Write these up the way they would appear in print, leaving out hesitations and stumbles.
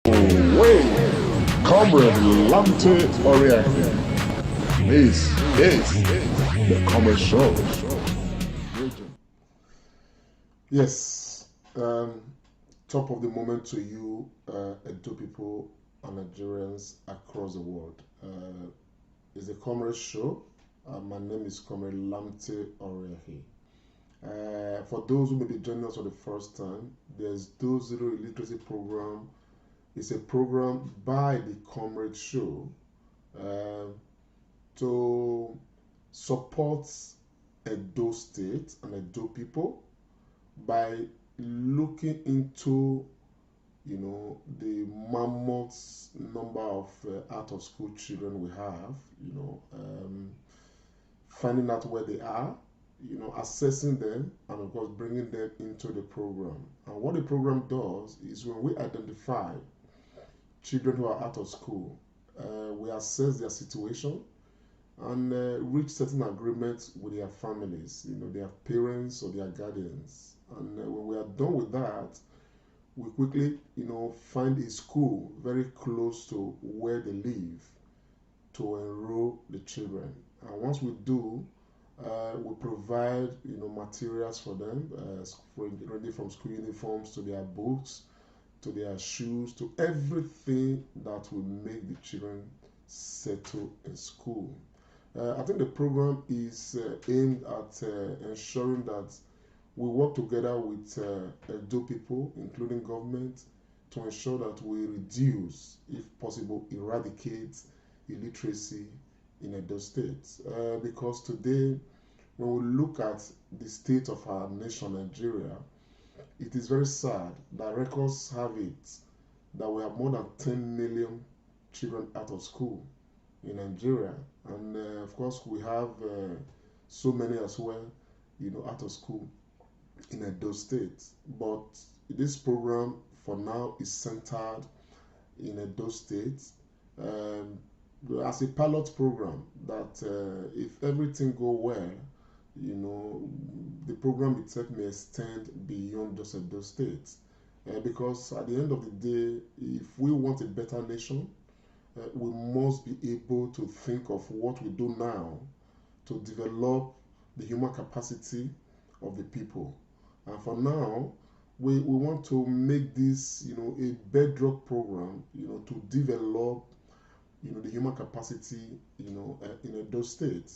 Way, Comrade Lamte Oriente. This is the Comrade Show. Yes, top of the moment to you, Edo people and Nigerians across the world. It's the Comrade Show. My name is Comrade Lamte Oriente. For those who may be joining us for the first time, there's Do Zero Illiteracy Program. It's a program by the Comrade Show to support Edo State and Edo people by looking into, the mammoth number of out of school children we have, finding out where they are, assessing them, and of course bringing them into the program. And what the program does is when we identify children who are out of school, we assess their situation and reach certain agreements with their families, their parents or their guardians. And when we are done with that, we quickly, find a school very close to where they live to enroll the children. And once we do, we provide, materials for them, ranging from school uniforms to their books, to their shoes, to everything that will make the children settle in school. I think the program is aimed at ensuring that we work together with Edo people, including government, to ensure that we reduce, if possible, eradicate illiteracy in Edo State. Because today, when we look at the state of our nation, Nigeria, it is very sad that records have it that we have more than 10 million children out of school in Nigeria. And of course, we have so many as well, out of school in Edo State. But this program for now is centered in Edo State as a pilot program that if everything go well, the program itself may extend beyond just Edo State. Because at the end of the day, if we want a better nation, we must be able to think of what we do now to develop the human capacity of the people. And for now, we want to make this, a bedrock program, to develop, the human capacity, in Edo State.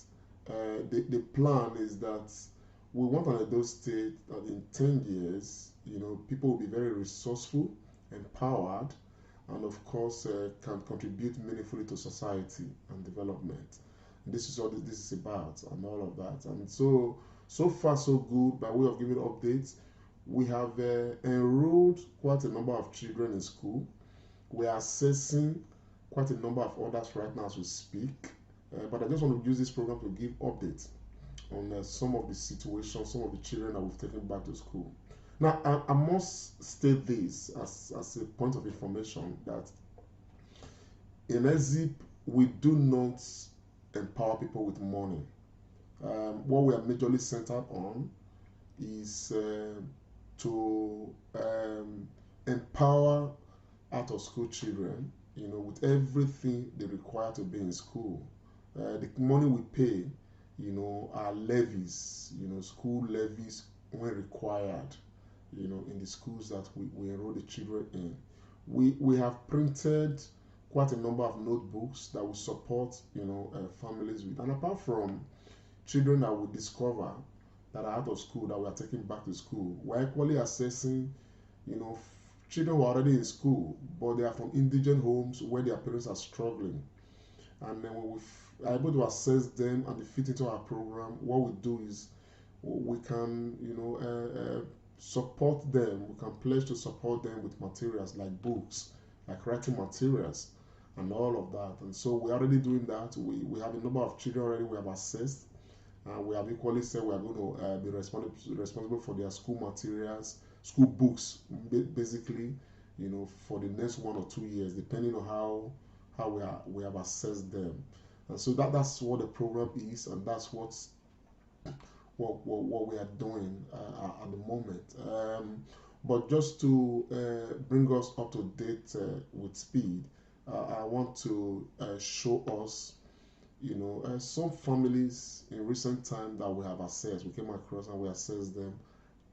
The plan is that we want an Edo State that in 10 years, people will be very resourceful, empowered, and of course can contribute meaningfully to society and development. This is what this is about and all of that. And so far so good. By way of giving updates, we have enrolled quite a number of children in school. We are assessing quite a number of others right now as we speak. But I just want to use this program to give updates on some of the situations, some of the children that we've taken back to school. Now, I must state this as a point of information that in EZIP, we do not empower people with money. What we are majorly centered on is to empower out-of-school children, with everything they require to be in school. The money we pay, are levies, school levies when required, in the schools that we enroll the children in. We have printed quite a number of notebooks that will support, families with. And apart from children that we discover that are out of school that we are taking back to school, we're equally assessing, children who are already in school, but they are from indigent homes where their parents are struggling. And then when we are able to assess them and they fit into our program, what we do is we can, support them. We can pledge to support them with materials like books, like writing materials, and all of that. And so we're already doing that. We have a number of children already we have assessed. We have equally said we are going to be responsible for their school materials, school books, basically, for the next 1 or 2 years, depending on how we have assessed them. And so that's what the program is, and that's what we are doing at the moment. But just to bring us up to date with speed, I want to show us, some families in recent time that we have assessed, we came across and we assessed them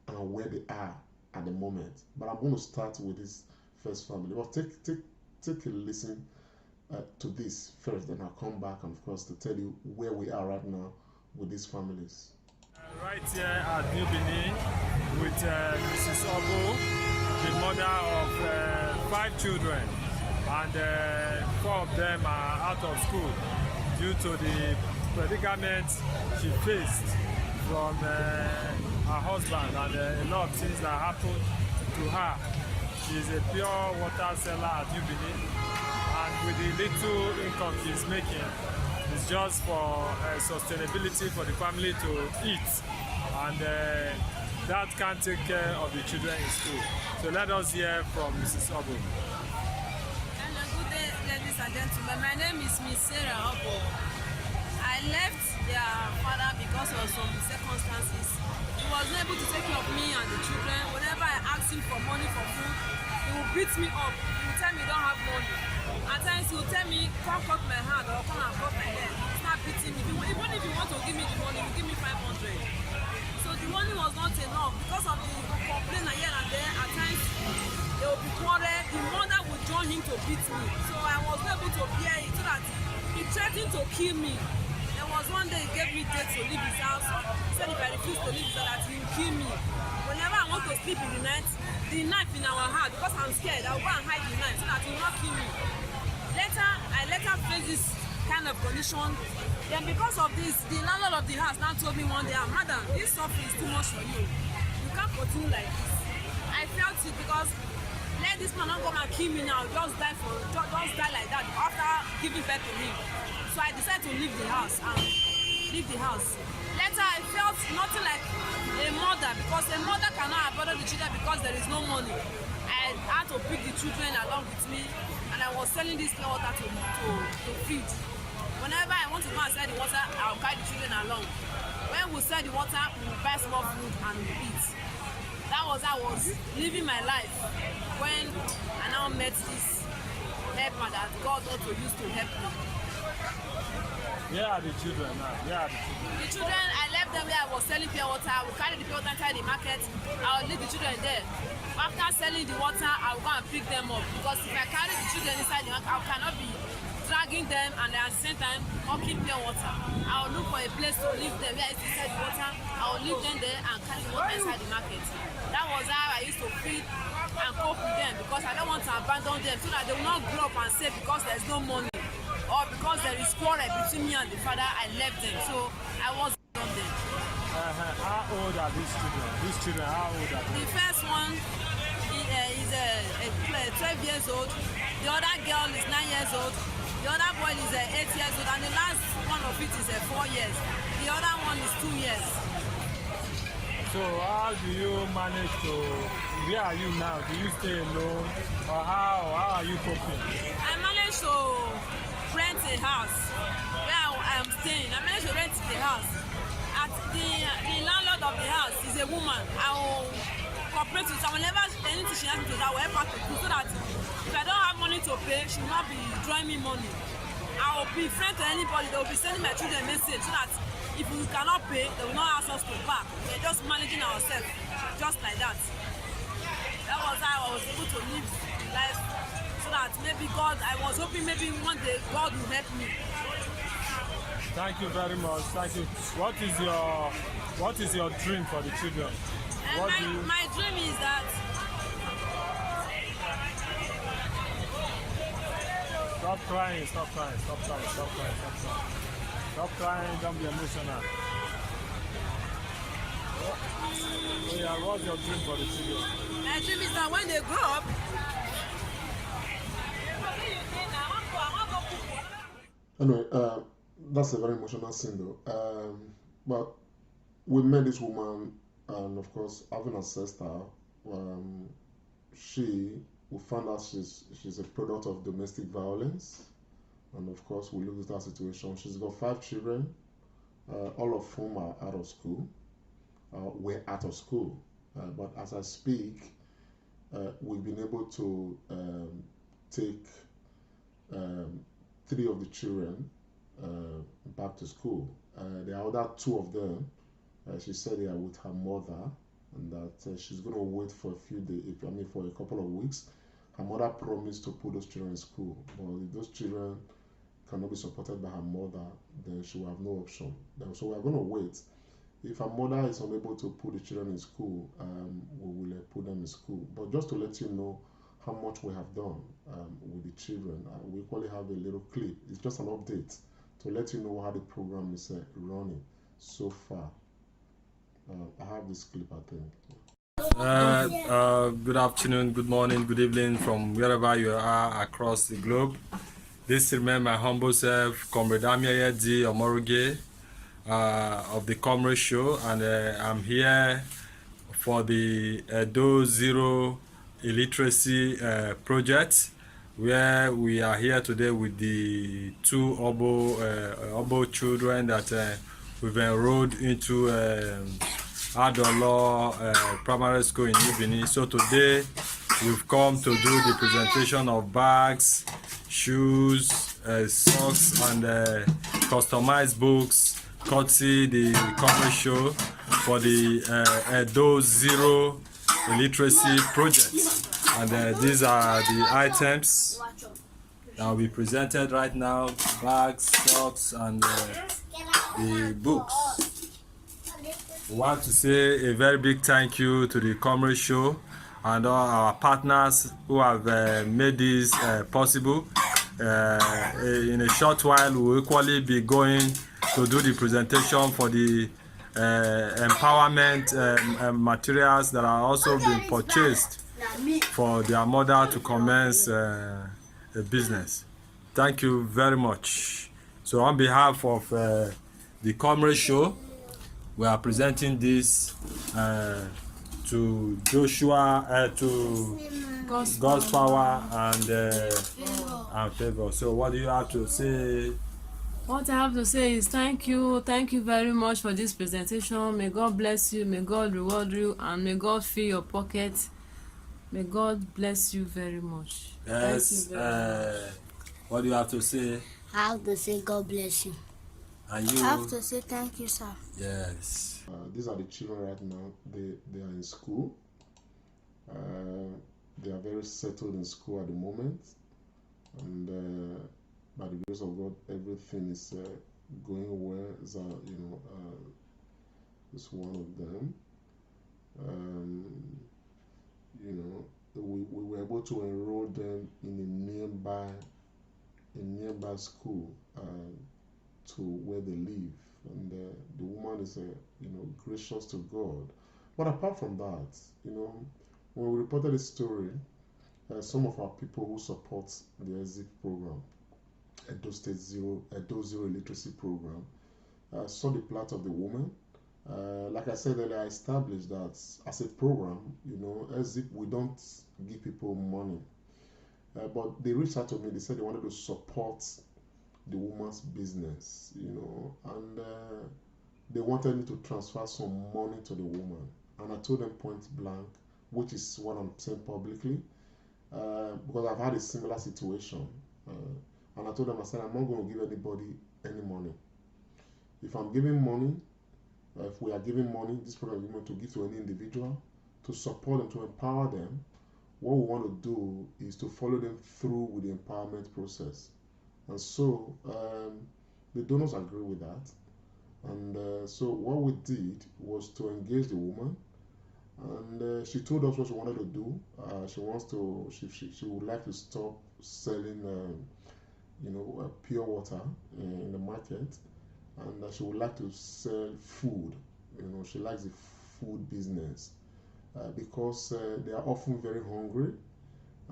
and where they are at the moment. But I'm going to start with this first family. Well, take a listen to this first, then I'll come back and of course to tell you where we are right now with these families. Right here at New Benin with Mrs. Obo, the mother of 5 children, and 4 of them are out of school due to the predicament she faced from her husband and a lot of things that happened to her. She is a pure water seller at New Benin, and with the little income she's making, it's just for sustainability for the family to eat, and that can't take care of the children in school. So let us hear from Mrs. Obo. Hello, good day, ladies and gentlemen. My name is Miss Sarah Obo. I left their father because of some circumstances. He was not able to take care of me and the children. Whenever I asked him for money for food, he would beat me up. He would tell me he don't have money. At times he would tell me, come cut my hand or come and cut my hair. Start beating me. Even if you want to give me the money, you give me 500. So the money was not enough because of the complaint here and there. At times they would be quarrel. The mother would join him to beat me. So I was not able to bear it, so that he threatened to kill me. There was one day he gave me date to leave his house. He said if I refuse to leave his house, that he will kill me. Whenever I want to sleep in the knife in our heart, because I'm scared, I'll go and hide the knife so that he will not kill me. I later faced this kind of condition. Then because of this, the landlord of the house now told me one day, madam, this suffering is too much for you. You can't continue like this. I felt it because let this man not come and kill me now, just die like that after giving birth to him. So I decided to leave the house. Later I felt nothing like a mother, because a mother cannot abandon the children because there is no money. I had to pick the children along with me, and I was selling this pure water to feed. Whenever I want to go and sell the water, I'll carry the children along. When we sell the water, we will buy small food and we eat. That was how I was living my life when I now met this helper that God also used to help me. Where are the children now? The children, I left them where I was selling pure water. I will carry the pure water inside the market. I will leave the children there. After selling the water, I will go and pick them up. Because if I carry the children inside the market, I cannot be dragging them and at the same time hawking pure water. I will look for a place to leave them where it's inside the water. I will leave them there and carry the water inside the market. That was how I used to feed and cope with them, because I don't want to abandon them so that they will not grow up and say because there's no money or because there is quarrel between me and the father, I left them. So I was on them. How old are these children? How old are they? The first one is 12 years old. The other girl is 9 years old. The other boy is 8 years old. And the last one of it is 4 years. The other one is 2 years. So how do you manage to, where are you now? Do you stay alone? Or how are you coping? I managed to rent a house where I am staying. I managed to rent the house. The landlord of the house is a woman. I will cooperate with her. Whenever anything she has to do, I will help her to do, so that if I don't have money to pay, she will not be drawing me money. I will be friend to anybody. They will be sending my children a message so that if we cannot pay, they will not ask us to back. We're just managing ourselves, just like that. That was how I was able to live life, so that maybe God, I was hoping maybe one day God will help me. Thank you very much. Thank you. What is your dream for the children? My dream is that Stop crying, don't be emotional. So yeah, what's your dream for the children? my dream is that when they grow up, Anyway, that's a very emotional scene though. But we met this woman, and of course, having assessed her, we found out she's a product of domestic violence, and of course, we looked at her situation. She's got 5 children, all of whom are out of school. Were out of school, but as I speak, we've been able to take 3 of the children back to school. The other 2 of them, she said they are with her mother, and that she's going to wait for a few days, for a couple of weeks. Her mother promised to put those children in school, but if those children cannot be supported by her mother, then she will have no option. So we are going to wait. If her mother is unable to put the children in school, we will put them in school. But just to let you know how much we have done with the children, we equally have a little clip. It's just an update to let you know how the program is running so far. I have this clip, I think. Good afternoon, good morning, good evening from wherever you are across the globe. This remains my humble self, Comrade D. Omoroge of the Comrade Show, and I'm here for the Edo Zero Illiteracy project, where we are here today with the 2 Obo children that we've enrolled into Adolo Primary School in Ubini. So today we've come to do the presentation of bags, shoes, socks, and customized books, courtesy the Comrade Show for the Edo Zero Illiteracy project. And these are the items that will be presented right now: bags, socks, and the books. We want to say a very big thank you to the Comrade Show and all our partners who have made this possible. In a short while, we will equally be going to do the presentation for the empowerment materials that are also being purchased for their mother to commence a business. Thank you very much. So on behalf of the Comrade Show, we are presenting this to Joshua, to God's power and favor. So what do you have to say? What I have to say is thank you very much for this presentation. May God bless you, may God reward you, and may God fill your pocket. May God bless you very much. Yes. What do you have to say? I have to say God bless you. And you? I have to say thank you, sir. Yes. These are the children right now. They are in school. They are very settled in school at the moment, and by the grace of God, everything is going well. It's one of them. We were able to enroll them in a nearby school to where they live, and the woman is gracious to God. But apart from that, when we reported this story, some of our people who support the EZIP program, Edo Zero Illiteracy program, saw the plight of the woman. Like I said earlier, I established that as a program, EZIP, we don't give people money. But they reached out to me. They said they wanted to support the woman's business, and they wanted me to transfer some money to the woman. And I told them point blank, which is what I'm saying publicly, because I've had a similar situation. And I told them, I said, I'm not going to give anybody any money. If I'm giving money, if we are giving money, this program is going to give to any individual to support them, to empower them. What we want to do is to follow them through with the empowerment process. And so the donors agree with that. And so what we did was to engage the woman, and she told us what she wanted to do. She would like to stop selling pure water in the market, and she would like to sell food. She likes the food business because they are often very hungry,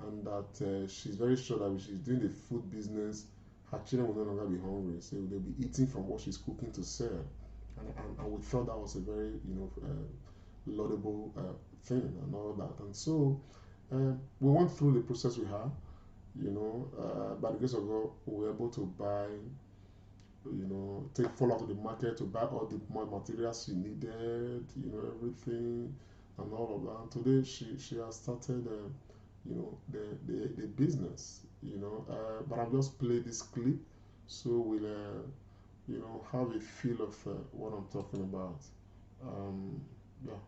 and that she's very sure that if she's doing the food business, her children will no longer be hungry, so they'll be eating from what she's cooking to sell. And we thought that was a very laudable thing and all that. And so we went through the process with her. By the grace of God, we were able to buy, take follow to the market to buy all the materials she needed, everything. and all of that. And today she has started, you know, the business, you know. But I've just played this clip, so we'll, you know, have a feel of what I'm talking about. Yeah.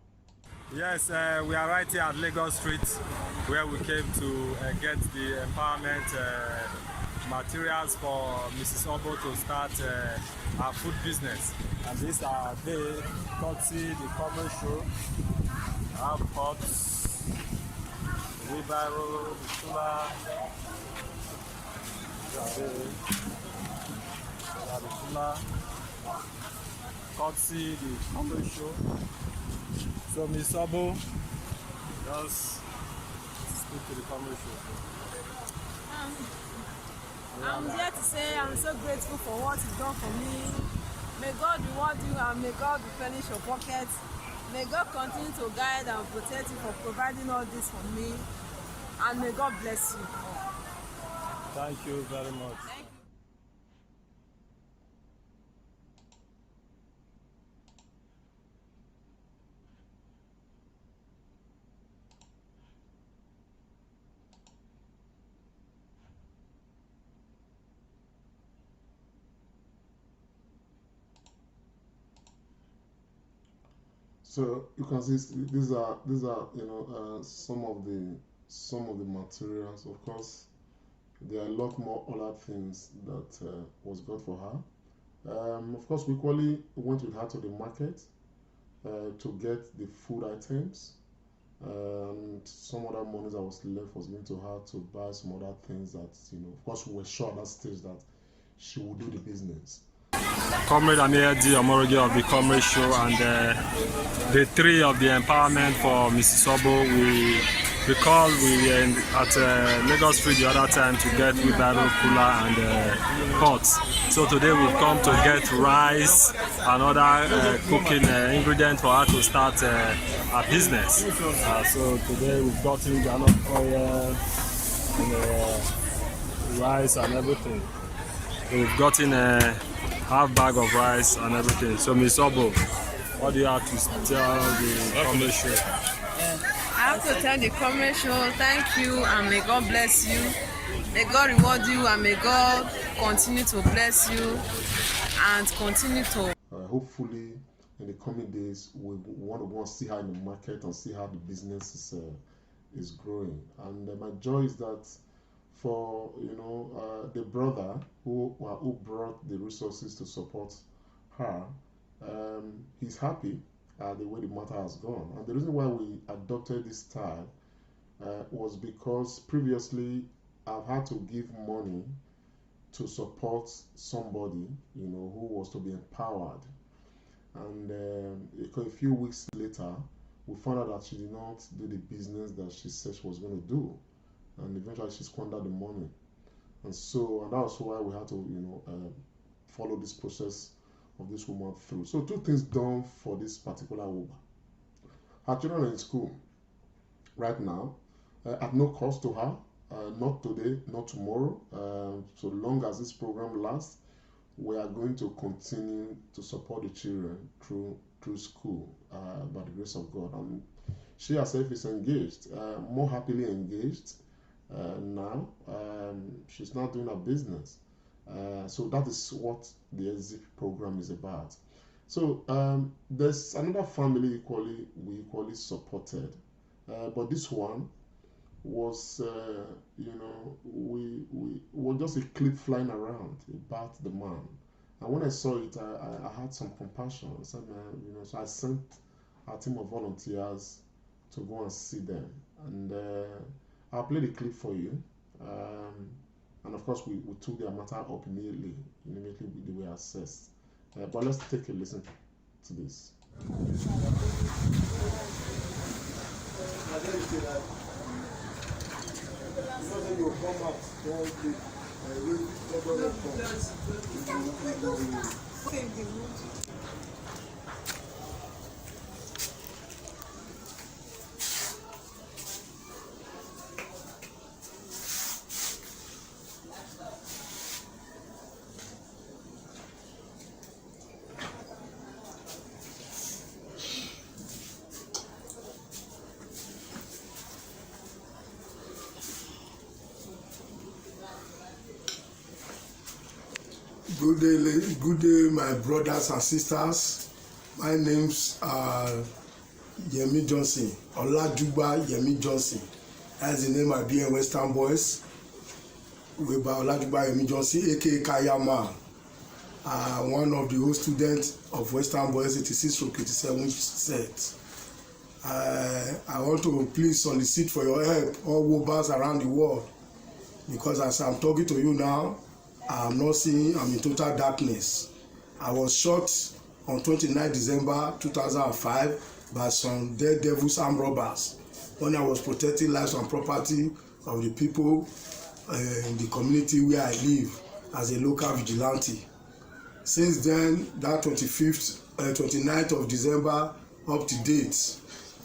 Yes, we are right here at Lagos Street, where we came to get the empowerment materials for Mrs. Obo to start our food business. And these are they, courtesy the Comrade Show. Our pots, wheelbarrow, the cooler, courtesy the Comrade Show. So Miss Obo, just speak to the Comrade Show. I'm here to say I'm so grateful for what you've done for me. May God reward you and may God replenish your pockets. May God continue to guide and protect you for providing all this for me. And may God bless you. Thank you very much. Thank you. So you can see these are you know, some of the materials. Of course, there are a lot more other things that was got for her. Of course, we equally went with her to the market to get the food items, and some other money that was left was given to her to buy some other things that, you know, of course we were sure at that stage that she would do the business. Comrade Amiyadi Omoroge of the Comrade Show and the three of the empowerment for Mrs. Obo. We recall we were at Lagos Street the other time to get wheelbarrow, cooler and pots. So today we've come to get rice and other cooking ingredients for her to start a business. So today we've gotten enough oil and rice and everything. So we've gotten half bag of rice and everything. So Miss Obo, what do you have to tell the Comrade Show? I have to tell the Comrade Show, thank you and may God bless you. May God reward you and may God continue to bless you and continue to. Hopefully, in the coming days, we want to go and see her in the market and see how the business is growing. And my joy is that for, you know, the brother who brought the resources to support her, he's happy the way the matter has gone. And the reason why we adopted this style was because previously I've had to give money to support somebody, you know, who was to be empowered. And a few weeks later, we found out that she did not do the business that she said she was going to do. And eventually she squandered the money. And so, and that was why we had to, you know, follow this process of this woman through. So 2 things done for this particular woman. Her children are in school right now, at no cost to her, not today, not tomorrow. So long as this program lasts, we are going to continue to support the children through school by the grace of God. And she herself is engaged, more happily engaged. Now she's not doing her business, so that is what the EZIP program is about. So there's another family we equally supported, but this one was you know, we was just a clip flying around about the man, and when I saw it, I had some compassion. I said, man, you know, so I sent a team of volunteers to go and see them, and I'll play the clip for you, and of course we took their matter up immediately they were assessed. But let's take a listen to this. Good day, my brothers and sisters. My names are Yemi Johnson, Olajuba Yemi Johnson. That's the name I be in Western Boys. We're by Olajuba Yemi Johnson, aka Kayama. One of the old students of Western Boys 86-87 set. I want to please solicit for your help, all Wobas around the world, because as I'm talking to you now, I'm not seeing, I'm in total darkness. I was shot on 29 December 2005 by some dead devils armed robbers when I was protecting lives and property of the people in the community where I live as a local vigilante. Since then, that 29th of December up to date,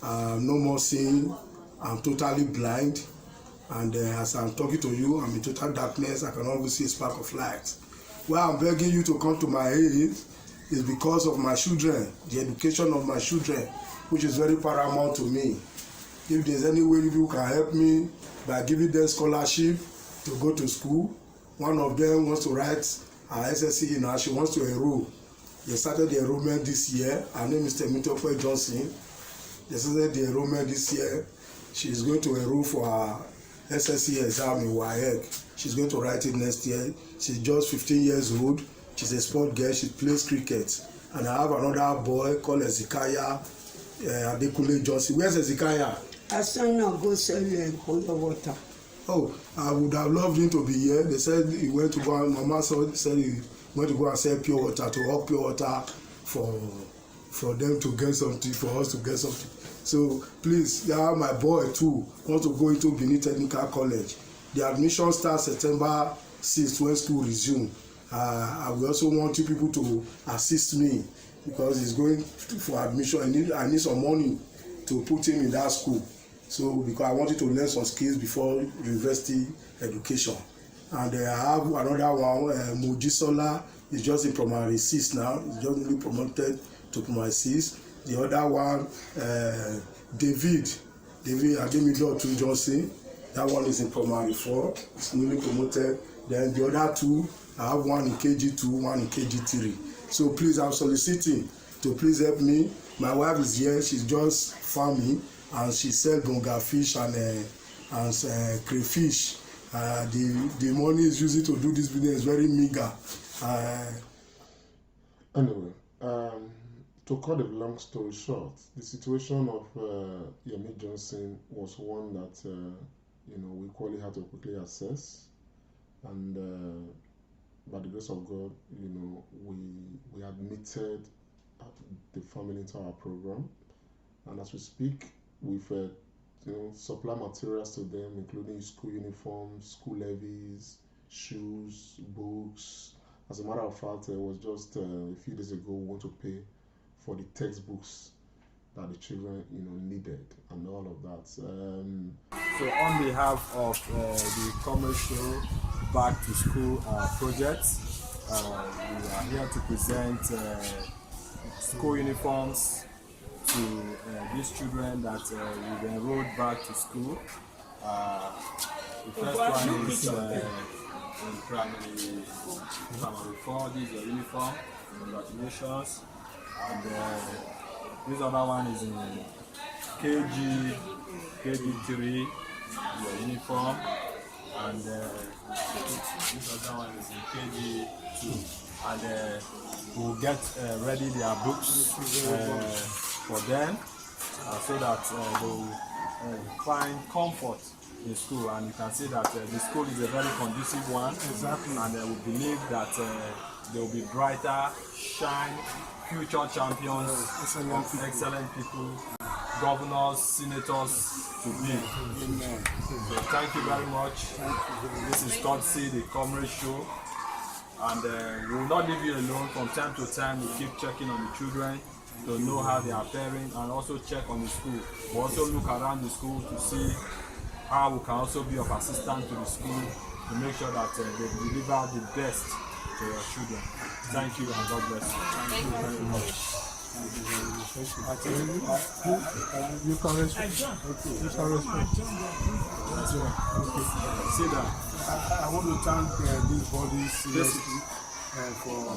no more seeing. I'm totally blind, and as I'm talking to you, I'm in total darkness. I can only see a spark of light. Why I'm begging you to come to my aid is because of my children, the education of my children, which is very paramount to me. If there's any way you can help me by giving them scholarship to go to school. One of them wants to write her SSC now. She wants to enroll. They started the enrollment this year. Her name is Temitope Johnson. They started the enrollment this year. She is going to enroll for her SSC exam in WAEC. She's going to write it next year. She's just 15 years old. She's a sport girl. She plays cricket. And I have another boy called Ezekiah Adekunle Johnson. Where's Ezekiah? I saw him go sell cold water. Oh, I would have loved him to be here. They said he went to go and Mama said he went to go and sell pure water, to hawk pure water for them to get something, for us to get something. So please, my boy too wants to go into Benin Technical College. The admission starts September 6th when school resumes. I will also want you people to assist me because he's going for admission. I need some money to put him in that school. So because I wanted to learn some skills before university education. And I have another one, Mojisola, is just in primary 6 now. He's just newly promoted to primary 6. The other one, David Ademido Johnson, that one is in primary 4. It's newly promoted. Then the other two, I have one in KG2, one in KG3. So please, I'm soliciting to please help me. My wife is here. She's just farming and she sells bonga fish and crayfish. The money is used to do this business is very meager. Anyway, to cut a long story short, the situation of Yemi Johnson was one that we equally had to quickly assess, and by the grace of God, we admitted the family into our program, and as we speak, we've supply materials to them, including school uniforms, school levies, shoes, books. As a matter of fact, it was just a few days ago we want to pay for the textbooks that the children needed and all of that. So on behalf of the Comrade Show Back to School project, we are here to present school uniforms to these children that we've enrolled back to school. The first one is in primary 4. This is your uniform. Congratulations. And this other one is in KG3, your uniform. And this other one is in KG2. And we'll get ready their books for them so that they'll find comfort in school. And you can see that the school is a very conducive one. Exactly. And we believe that they will be brighter, shine, future champions, excellent people, governors, senators to be. Amen. So thank you very much. This is courtesy the Comrade Show. And we will not leave you alone. From time to time, we keep checking on the children to know how they are faring, and also check on the school. We also look around the school to see how we can also be of assistance to the school to make sure that they deliver the best to your children. Thank you and God bless you. Thank you very much. You can respond. You can respond. Sit down. I want to thank these bodies seriously. for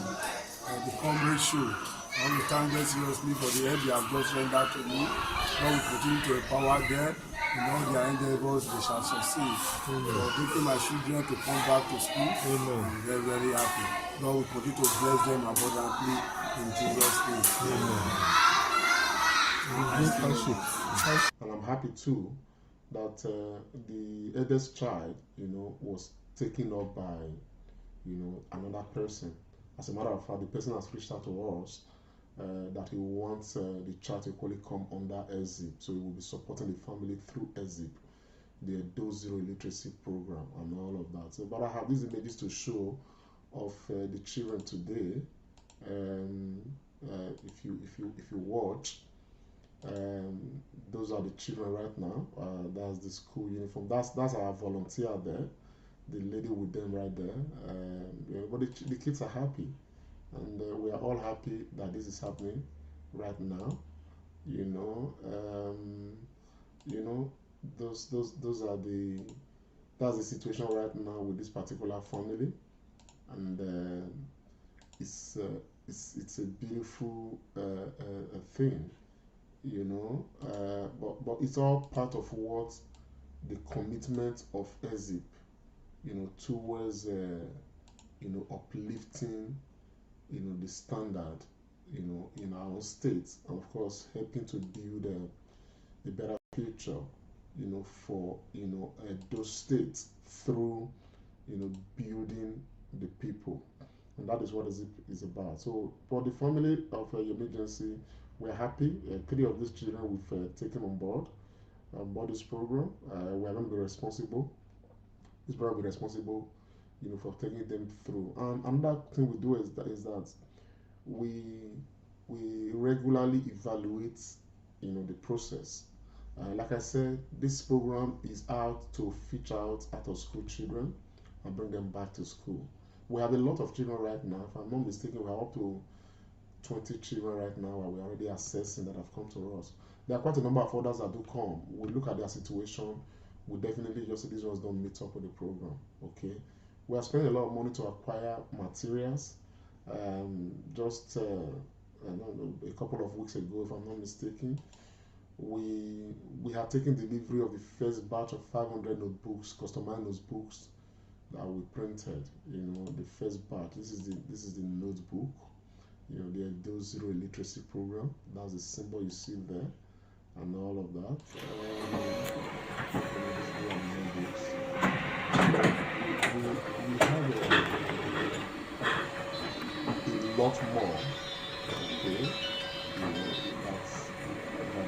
the Comrade Show. I want to thank them seriously for the help they have just rendered to me. Lord will continue to empower them in all their endeavors, they shall succeed. For making my children to come back to school, I'm very, very happy. Lord will continue to bless them abundantly in Jesus' name. And I'm happy too that the eldest child, was taken up by, another person. As a matter of fact, the person has reached out to us that he wants the child to equally come under EZIP, so he will be supporting the family through EZIP, the Dose Zero Illiteracy program, and all of that. So, but I have these images to show of the children today. If you watch, those are the children right now. That's the school uniform. That's our volunteer there, the lady with them right there. But the kids are happy, and we are all happy that this is happening right now. Those are that's the situation right now with this particular family, and it's a beautiful thing, but it's all part of what the commitment of EZIP, towards uplifting, the standard, in our own states, and of course helping to build a better future, for those states through, building the people, and that is what EZIP is about. So for the family of emergency, we're happy. 3 of these children we've taken on board this program. We are going to be responsible. This program will be responsible, for taking them through. And another thing we do is that we regularly evaluate, the process. Like I said, this program is out to feature out of school children and bring them back to school. We have a lot of children right now. If I'm not mistaken, we are up to 20 children right now that we're already assessing that have come to us. There are quite a number of others that do come. We look at their situation. We definitely just say these ones don't meet up with the program. Okay, we are spending a lot of money to acquire materials. Just I don't know, a couple of weeks ago, if I'm not mistaken, we have taken delivery of the first batch of 500 notebooks, customized notebooks that we printed. The first batch. This is the notebook. The Dose Zero Illiteracy program. That's the symbol you see there, and all of that. We have a lot more. Okay, that's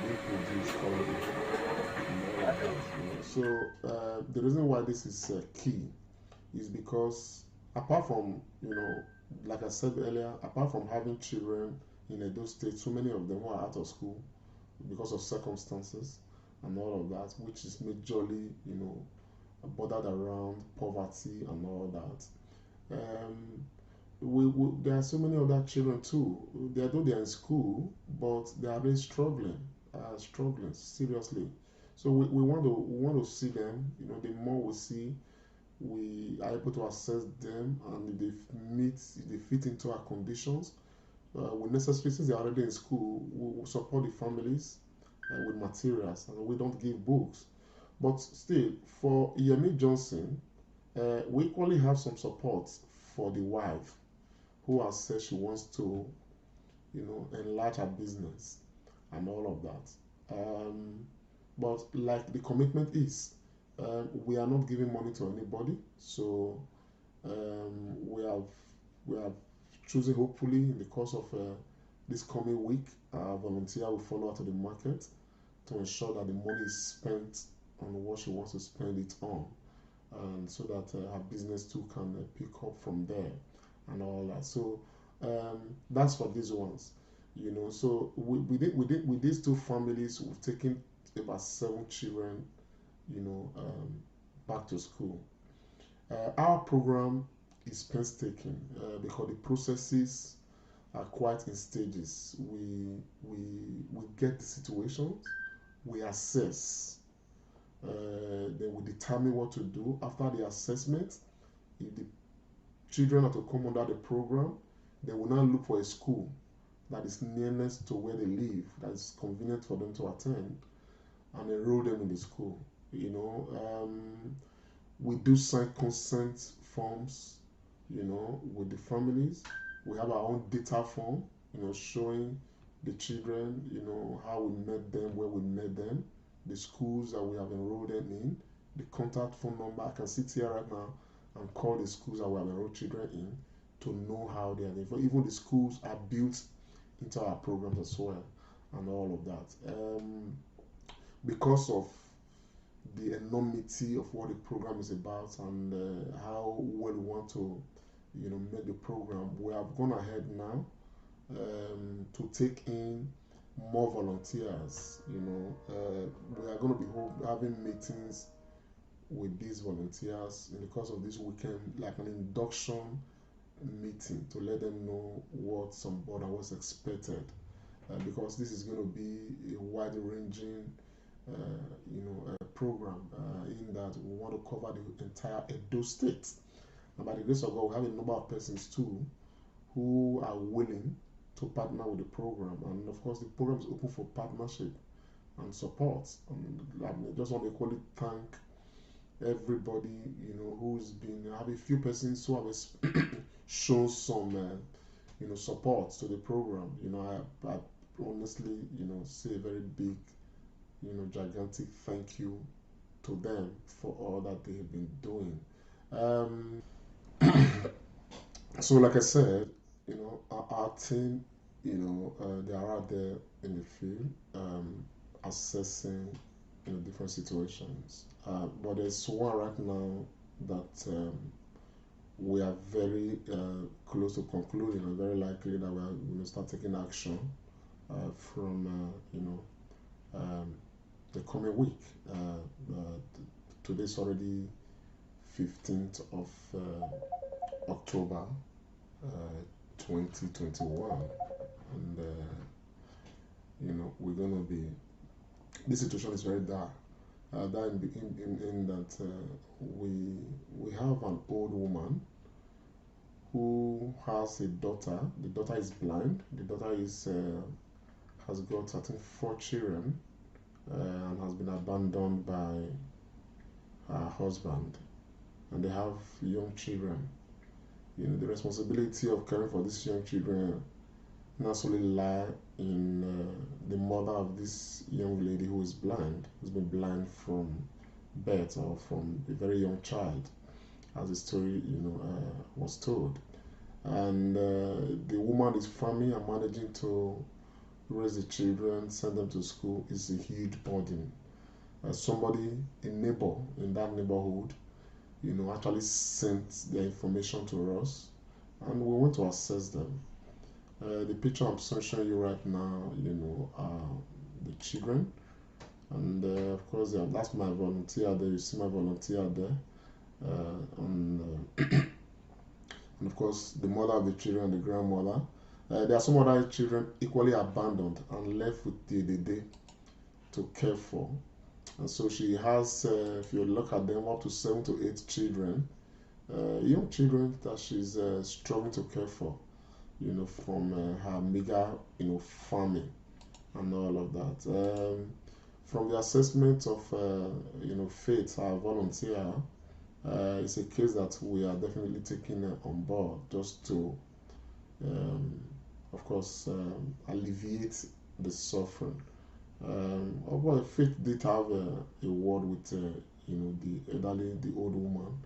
being produced currently. So the reason why this is key is because apart from, like I said earlier, apart from having children in Edo State, so many of them who are out of school because of circumstances and all of that, which is majorly, bordered around poverty and all that. There are so many other children too. Though they are in school, but they are really struggling seriously. So we want to see them. The more we see, we are able to assess them, and if they fit into our conditions, with necessary, since they are already in school, we will support the families with materials, and we don't give books. But still, for Yemi Johnson, we equally have some support for the wife, who has said she wants to, enlarge her business and all of that. But like the commitment is, we are not giving money to anybody, so we have chosen, hopefully in the course of this coming week, our volunteer will follow her to the market to ensure that the money is spent on what she wants to spend it on, and so that her business too can pick up from there and all that. So that's for these ones, So with these 2 families, we've taken about 7 children, back to school. Our program is painstaking because the processes are quite in stages. We get the situation, we assess, then we determine what to do. After the assessment, if the children are to come under the program, they will now look for a school that is nearest to where they live, that is convenient for them to attend, and enroll them in the school. We do sign consent forms, with the families. We have our own data form, showing the children, how we met them, where we met them, the schools that we have enrolled them in, the contact phone number. I can sit here right now and call the schools that we have enrolled children in to know how they are doing. Even the schools are built into our programs as well, and all of that. Because of the enormity of what the program is about and how well we want to, make the program, we have gone ahead now to take in more volunteers. We are going to be having meetings with these volunteers in the course of this weekend, like an induction meeting, to let them know what's on board and what's expected, because this is going to be a wide-ranging program, in that we want to cover the entire Edo state. And by the grace of God, we have a number of persons too who are willing to partner with the program. And of course, the program is open for partnership and support. And I just want to equally thank everybody, who's been. I have a few persons who have shown some, support to the program. I honestly, say a very big, gigantic thank you to them for all that they have been doing. So like I said, our team, they are out there in the field, assessing, different situations. But there's one right now that we are very close to concluding, and very likely that we are going to start taking action from, the coming week. Today's already 15th of October 2021, and we're going to be. This situation is very dark. That in that we have an old woman who has a daughter. The daughter is blind. The daughter has got, I think, 4 children, and has been abandoned by her husband, and they have young children. The responsibility of caring for these young children not solely lie in the mother of this young lady who is blind, who's been blind from birth or from a very young child, as the story was told. And the woman is farming and managing to raise the children, send them to school is a huge burden. Somebody, a neighbor in that neighborhood, actually sent the information to us, and we went to assess them. The picture I'm showing you right now, are the children, and of course that's my volunteer there. You see my volunteer there, and of course the mother of the children and the grandmother. There are some other children equally abandoned and left with the day to care for. And so she has, if you look at them, up to 7 to 8 children, young children that she's struggling to care for, from her meager, farming and all of that. From the assessment of, Faith, our volunteer, it's a case that we are definitely taking on board, just to, of course, alleviate the suffering. Well, Faith did have a word with, the old woman,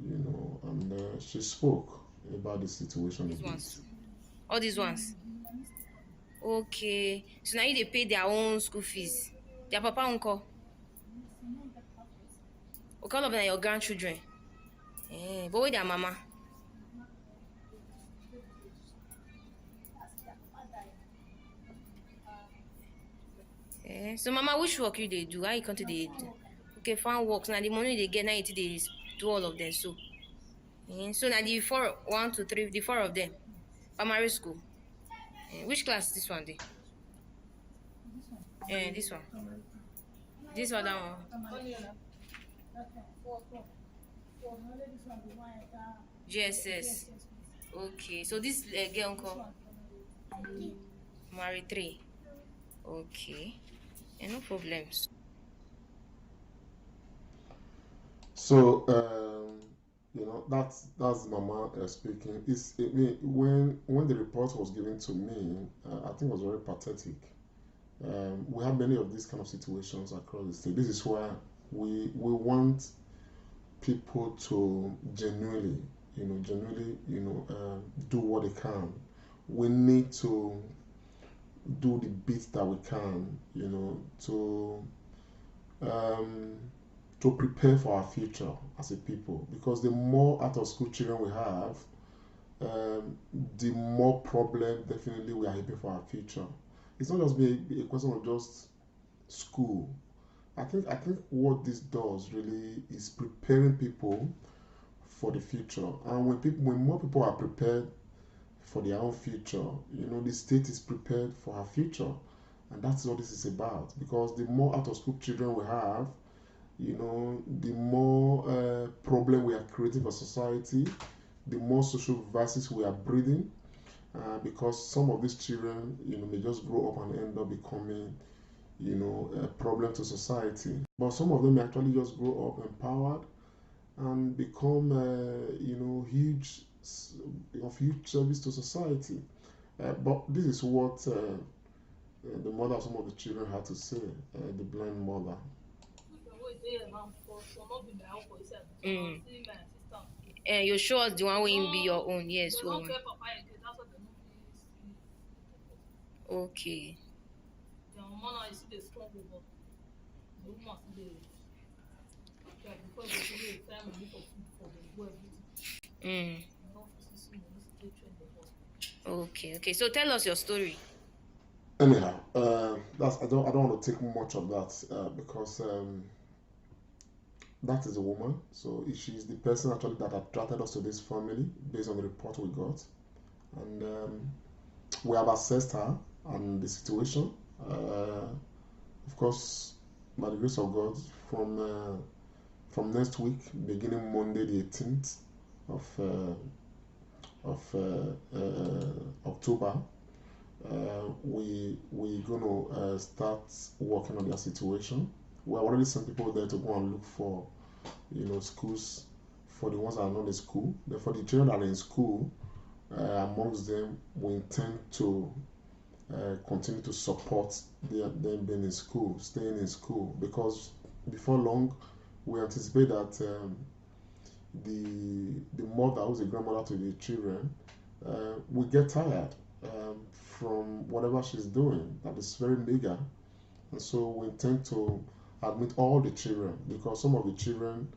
and she spoke about the situation. These ones. All these ones. Okay. So now they pay their own school fees. Their papa uncle. Okay, all of them are your grandchildren. But with their mama. So mama, which work they do? How you come to the do? Okay, farm works. Now the money they get, now they do all of them. So now the 1, 2, 3, the 4 of them. Primary school. Which class is this one? This one. This other one. GSS. Okay, so this girl uncle married 3. Okay, no problems. So, that's Mama speaking. When the report was given to me, I think it was very pathetic. We have many of these kind of situations across the state. This is why we want people to genuinely, do what they can. We need to do the bit that we can, um, to prepare for our future as a people. Because the more out of school children we have, the more problem definitely we are having for our future. It's not just be a question of just school. I think what this does really is preparing people for the future. And when more people are prepared for their own future, the state is prepared for our future. And that's what this is about. Because the more out of school children we have, the more problem we are creating for society, the more social vices we are breeding. Because some of these children, may just grow up and end up becoming, a problem to society. But some of them may actually just grow up empowered and become, of huge service to society. But this is what the mother of some of the children had to say, the blind mother. You show us the one will be your own, yes. Okay. Mm. Okay. So tell us your story. Anyhow, I don't want to take much of that because that is a woman. So she's the person actually that attracted us to this family based on the report we got, and we have assessed her and the situation. Of course, by the grace of God, from next week, beginning Monday the 18th of October, we're gonna start working on their situation. We're already sent people there to go and look for, schools for the ones that are not in school. Then for the children that are in school, amongst them, we intend to continue to support them being in school, staying in school, because before long, we anticipate that the mother, who's a grandmother to the children, will get tired from whatever she's doing. That is very meager, and so we intend to admit all the children, because some of the children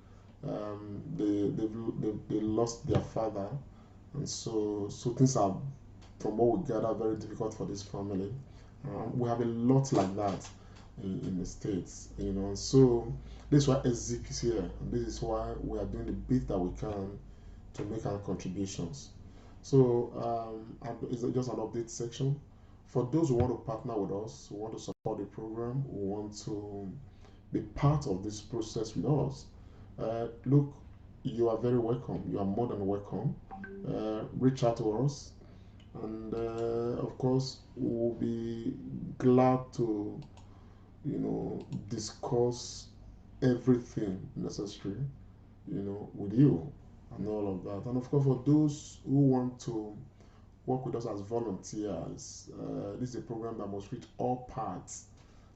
they lost their father, and so things are, from what we gather, very difficult for this family. We have a lot like that in the States, so this is why EZIP is here, and this is why we are doing the bit that we can to make our contributions. So it's just an update section. For those who want to partner with us, who want to support the program, who want to be part of this process with us, look, you are very welcome. You are more than welcome. Reach out to us, and of course, we'll be glad to, discuss everything necessary, with you and all of that. And of course, for those who want to work with us as volunteers, this is a program that must reach all parts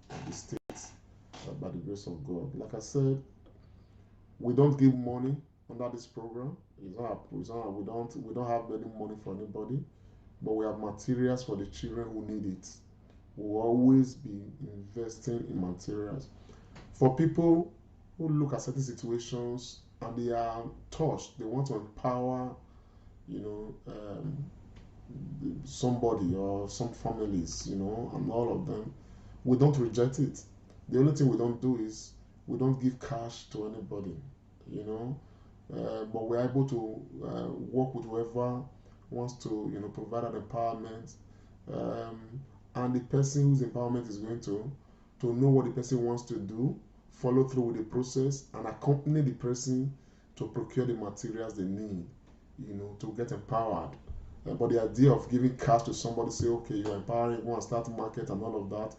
of the state by the grace of God. Like I said, we don't give money under this program. We don't have any money for anybody, but we have materials for the children who need it. We'll always be investing in materials for people who look at certain situations and they are touched. They want to empower, somebody or some families, and all of them. We don't reject it. The only thing we don't do is we don't give cash to anybody, but we're able to work with whoever wants to, provide an empowerment, and the person whose empowerment is going to know what the person wants to do, follow through with the process, and accompany the person, to procure the materials they need, to get empowered. But the idea of giving cash to somebody, say, okay, you're empowering, go and start market and all of that,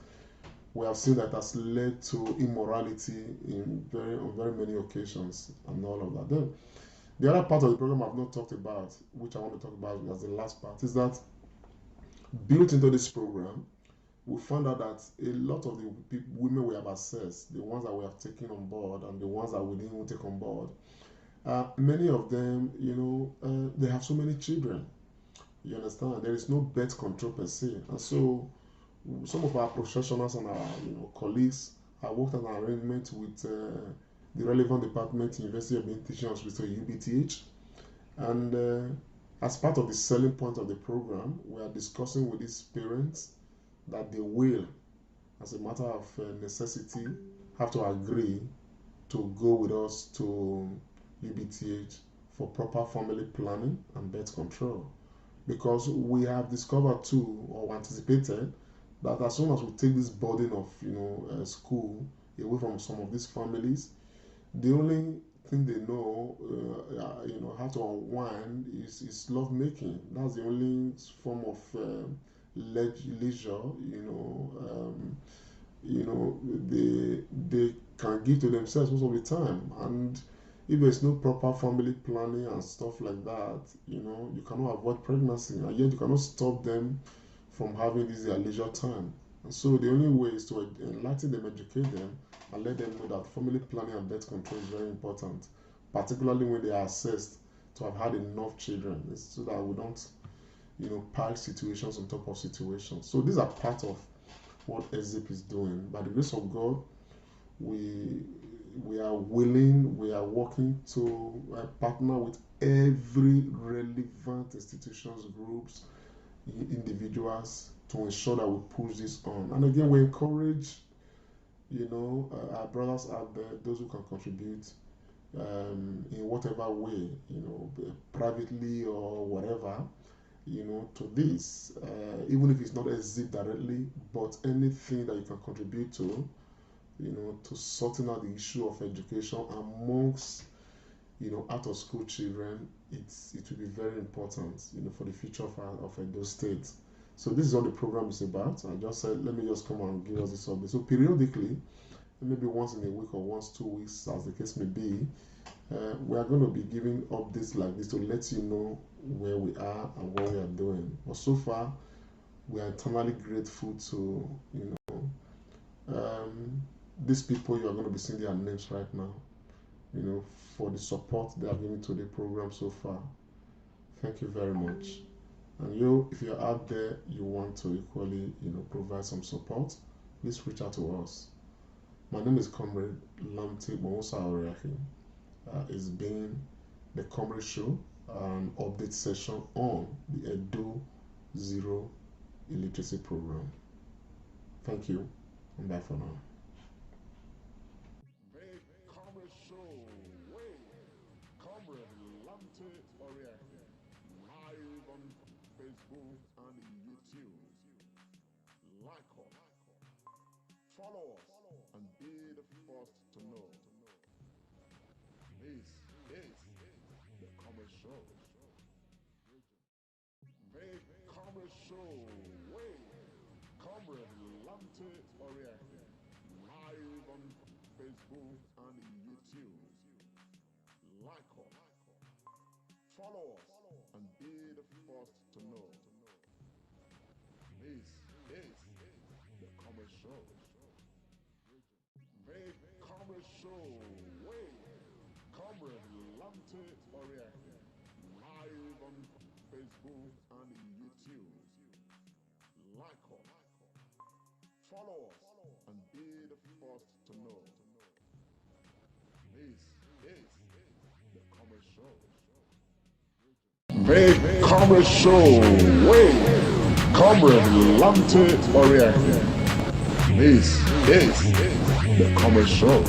we have seen that has led to immorality on very many occasions and all of that. Then the other part of the program I've not talked about, which I want to talk about as the last part, is that built into this program, we found out that a lot of the women we have assessed, the ones that we have taken on board and the ones that we didn't even take on board, many of them, they have so many children. You understand? There is no birth control per se. And so some of our professionals and our colleagues have worked on an arrangement with the relevant department, University of Benin Teaching Hospital, UBTH. And as part of the selling point of the program, we are discussing with these parents that they will, as a matter of necessity, have to agree to go with us to UBTH for proper family planning and birth control. Because we have discovered too, or anticipated, that as soon as we take this burden of school away from some of these families, the only thing they know how to unwind is love making. That's the only form of leisure they can give to themselves most of the time. And if there's no proper family planning and stuff like that, you cannot avoid pregnancy, and yet you cannot stop them from having this their leisure time. And so the only way is to enlighten them, educate them, and let them know that family planning and birth control is very important, particularly when they are assessed to have had enough children, so that we don't pile situations on top of situations. So these are part of what EZIP is doing. By the grace of God, we are willing, we are working to partner with every relevant institutions, groups, individuals, to ensure that we push this on. And again, we encourage our brothers out there, those who can contribute in whatever way, privately or whatever, to this, even if it's not EZIP directly, but anything that you can contribute to sorting out the issue of education amongst, out of school children, it will be very important, for the future of Edo State. So this is what the program is about. I just said, let me just come and give us this update. So periodically, maybe once in a week or once 2 weeks, as the case may be, we are going to be giving updates like this to let you know where we are and what we are doing. But so far, we are eternally grateful to, these people. You are going to be seeing their names right now, for the support they are giving to the program so far. Thank you very much. And if you're out there, you want to equally, provide some support, please reach out to us. My name is Comrade Lamte Mosa Oriahi. It's been the Comrade Show, an update session on the Edo Zero Illiteracy Program. Thank you, and bye for now. Comrade Show, Comrade Lamte Oriahi, live on Facebook and YouTube. Like us, follow us, and be the first to know. This is the Comrade Show. Comrade Show, Comrade Lamte Oriahi, live on Facebook and YouTube. Like us, follow us, and be the first to know. This is the Comrade Show. Comrade Show, Comrade Lamte Oriahi, live on Facebook and YouTube. Like us, follow us, and be the first to know. This is the Comrade Show. Comrade Show, Comrade Lamte Oriahi. This is the Comrade Show.